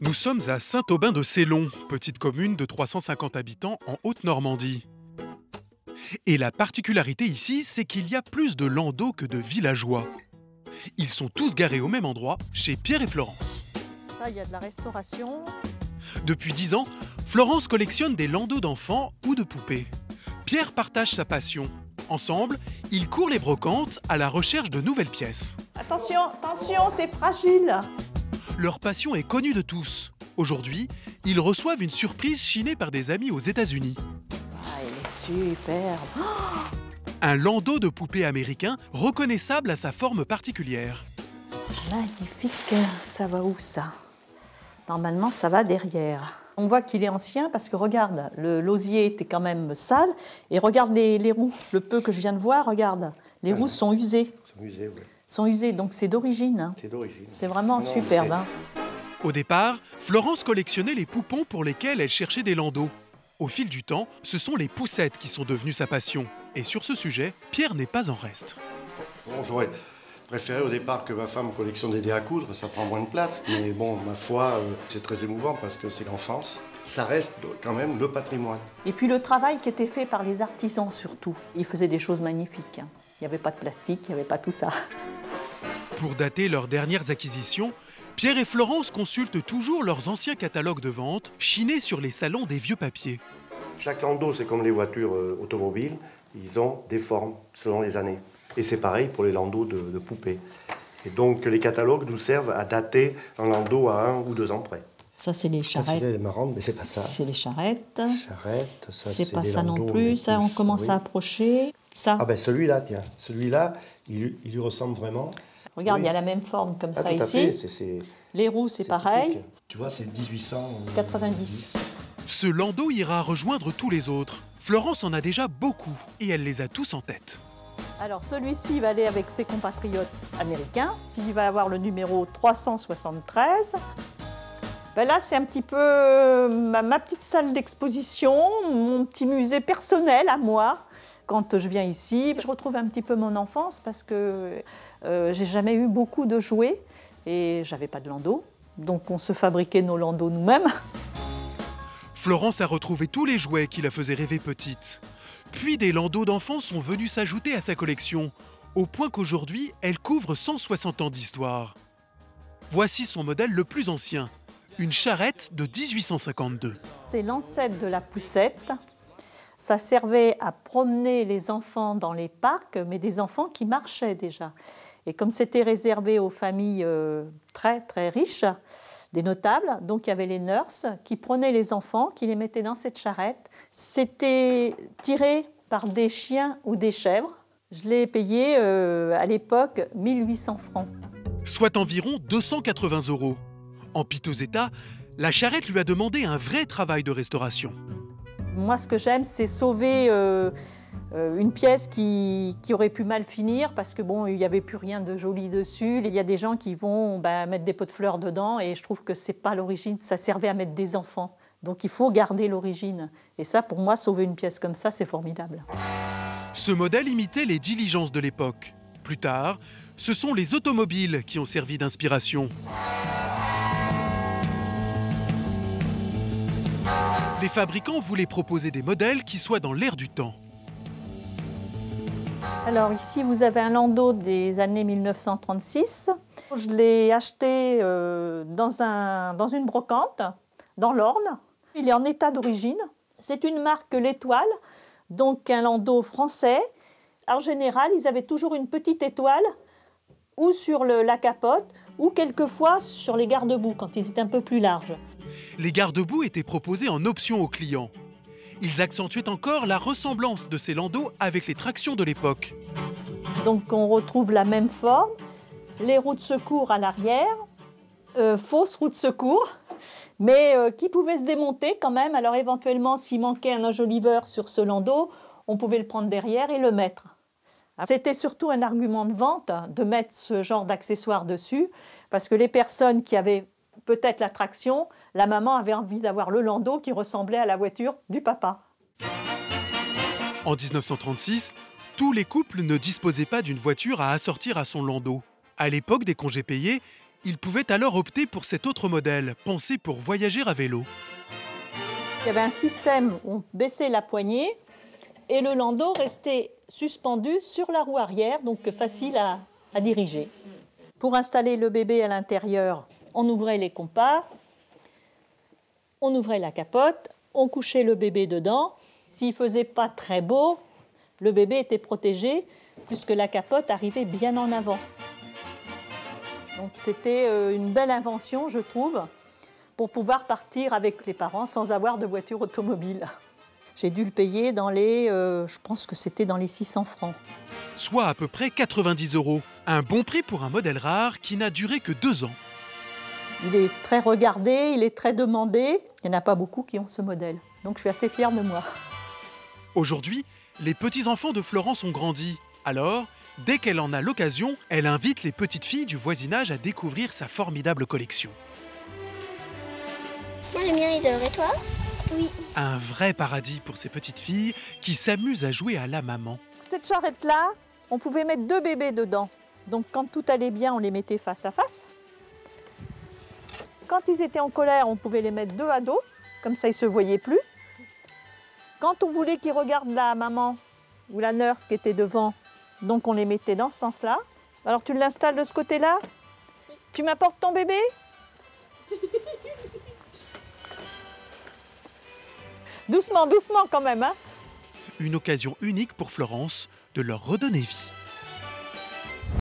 Nous sommes à Saint-Aubin-de-Célon, petite commune de 350 habitants en Haute-Normandie. Et la particularité ici, c'est qu'il y a plus de landaux que de villageois. Ils sont tous garés au même endroit, chez Pierre et Florence. Ça, il y a de la restauration. Depuis 10 ans, Florence collectionne des landaux d'enfants ou de poupées. Pierre partage sa passion. Ensemble, ils courent les brocantes à la recherche de nouvelles pièces. Attention, attention, c'est fragile. Leur passion est connue de tous. Aujourd'hui, ils reçoivent une surprise chinée par des amis aux États-Unis. Ah, il est superbe. Un landau de poupée américain reconnaissable à sa forme particulière. Magnifique. Ça va où ça? Normalement, ça va derrière. On voit qu'il est ancien parce que regarde, l'osier était quand même sale. Et regarde les roues, le peu que je viens de voir, regarde. Les roues sont usées. Sont usées, donc c'est d'origine. Hein. C'est d'origine. C'est vraiment superbe. Hein. Au départ, Florence collectionnait les poupons pour lesquels elle cherchait des landaux. Au fil du temps, ce sont les poussettes qui sont devenues sa passion. Et sur ce sujet, Pierre n'est pas en reste. Bon, j'aurais préféré au départ que ma femme collectionne des dés à coudre, ça prend moins de place. Mais bon, ma foi, c'est très émouvant parce que c'est l'enfance. Ça reste quand même le patrimoine. Et puis le travail qui était fait par les artisans surtout. Ils faisaient des choses magnifiques. Hein. Il n'y avait pas de plastique, il n'y avait pas tout ça. Pour dater leurs dernières acquisitions, Pierre et Florence consultent toujours leurs anciens catalogues de vente, chinés sur les salons des vieux papiers. Chaque landau, c'est comme les voitures automobiles, ils ont des formes selon les années. Et c'est pareil pour les landaux de poupées. Et donc les catalogues nous servent à dater un landau à 1 ou 2 ans près. Ça, c'est les charrettes. C'est marrant, mais c'est pas ça. C'est les charrettes. Charrettes, ça c'est pas des ça non landaux, plus. Ça, on commence à approcher. Ça. Ah ben celui-là, tiens. Celui-là, il lui ressemble vraiment. Regarde, oui. Il y a la même forme comme ça tout à ici. fait. Les roues, c'est pareil. Typique. Tu vois, c'est 90. Ce landau ira rejoindre tous les autres. Florence en a déjà beaucoup et elle les a tous en tête. Alors celui-ci va aller avec ses compatriotes américains. Il va avoir le numéro 373. Ben là, c'est un petit peu ma petite salle d'exposition, mon petit musée personnel à moi. Quand je viens ici, je retrouve un petit peu mon enfance parce que j'ai jamais eu beaucoup de jouets et j'avais pas de landau. Donc on se fabriquait nos landaux nous-mêmes. Florence a retrouvé tous les jouets qui la faisaient rêver petite. Puis des landaux d'enfants sont venus s'ajouter à sa collection, au point qu'aujourd'hui, elle couvre 160 ans d'histoire. Voici son modèle le plus ancien, une charrette de 1852. C'est l'ancêtre de la poussette. Ça servait à promener les enfants dans les parcs, mais des enfants qui marchaient déjà. Et comme c'était réservé aux familles très très riches, des notables, donc il y avait les nurses qui prenaient les enfants, qui les mettaient dans cette charrette. C'était tiré par des chiens ou des chèvres. Je l'ai payé à l'époque 1800 francs. Soit environ 280 €. En piteux état, la charrette lui a demandé un vrai travail de restauration. Moi, ce que j'aime, c'est sauver une pièce qui aurait pu mal finir parce que bon, il n'y avait plus rien de joli dessus. Il y a des gens qui vont mettre des pots de fleurs dedans et je trouve que c'est pas l'origine. Ça servait à mettre des enfants. Donc il faut garder l'origine. Et ça, pour moi, sauver une pièce comme ça, c'est formidable. Ce modèle imitait les diligences de l'époque. Plus tard, ce sont les automobiles qui ont servi d'inspiration. Les fabricants voulaient proposer des modèles qui soient dans l'air du temps. Alors ici, vous avez un landau des années 1936. Je l'ai acheté dans une brocante, dans l'Orne. Il est en état d'origine. C'est une marque L'Étoile, donc un landau français. En général, ils avaient toujours une petite étoile ou sur la capote ou quelquefois sur les garde-boue quand ils étaient un peu plus larges. Les garde-boue étaient proposés en option aux clients. Ils accentuaient encore la ressemblance de ces landaux avec les tractions de l'époque. Donc on retrouve la même forme, les roues de secours à l'arrière, fausses roues de secours, mais qui pouvaient se démonter quand même. Alors éventuellement, s'il manquait un enjoliveur sur ce landau, on pouvait le prendre derrière et le mettre. C'était surtout un argument de vente de mettre ce genre d'accessoires dessus, parce que les personnes qui avaient peut-être la traction, la maman avait envie d'avoir le landau qui ressemblait à la voiture du papa. En 1936, tous les couples ne disposaient pas d'une voiture à assortir à son landau. À l'époque des congés payés, Il pouvait alors opter pour cet autre modèle, pensé pour voyager à vélo. Il y avait un système où on baissait la poignée et le landau restait suspendu sur la roue arrière, donc facile à diriger. Pour installer le bébé à l'intérieur, on ouvrait les compas, on ouvrait la capote, on couchait le bébé dedans. S'il ne faisait pas très beau, le bébé était protégé puisque la capote arrivait bien en avant. Donc c'était une belle invention, je trouve, pour pouvoir partir avec les parents sans avoir de voiture automobile. J'ai dû le payer dans les, je pense que c'était dans les 600 francs. Soit à peu près 90 €. Un bon prix pour un modèle rare qui n'a duré que 2 ans. Il est très regardé, il est très demandé. Il n'y en a pas beaucoup qui ont ce modèle. Donc je suis assez fière de moi. Aujourd'hui, les petits-enfants de Florence ont grandi. Alors, dès qu'elle en a l'occasion, elle invite les petites filles du voisinage à découvrir sa formidable collection. Moi, le mien, il dort. Et toi? Oui. Un vrai paradis pour ces petites filles qui s'amusent à jouer à la maman. Cette charrette-là, on pouvait mettre 2 bébés dedans. Donc quand tout allait bien, on les mettait face à face. Quand ils étaient en colère, on pouvait les mettre 2 à dos. Comme ça, ils ne se voyaient plus. Quand on voulait qu'ils regardent la maman ou la nurse qui était devant, donc on les mettait dans ce sens-là. Alors tu l'installes de ce côté-là. Tu m'apportes ton bébé? Doucement, doucement quand même, hein. Une occasion unique pour Florence de leur redonner vie.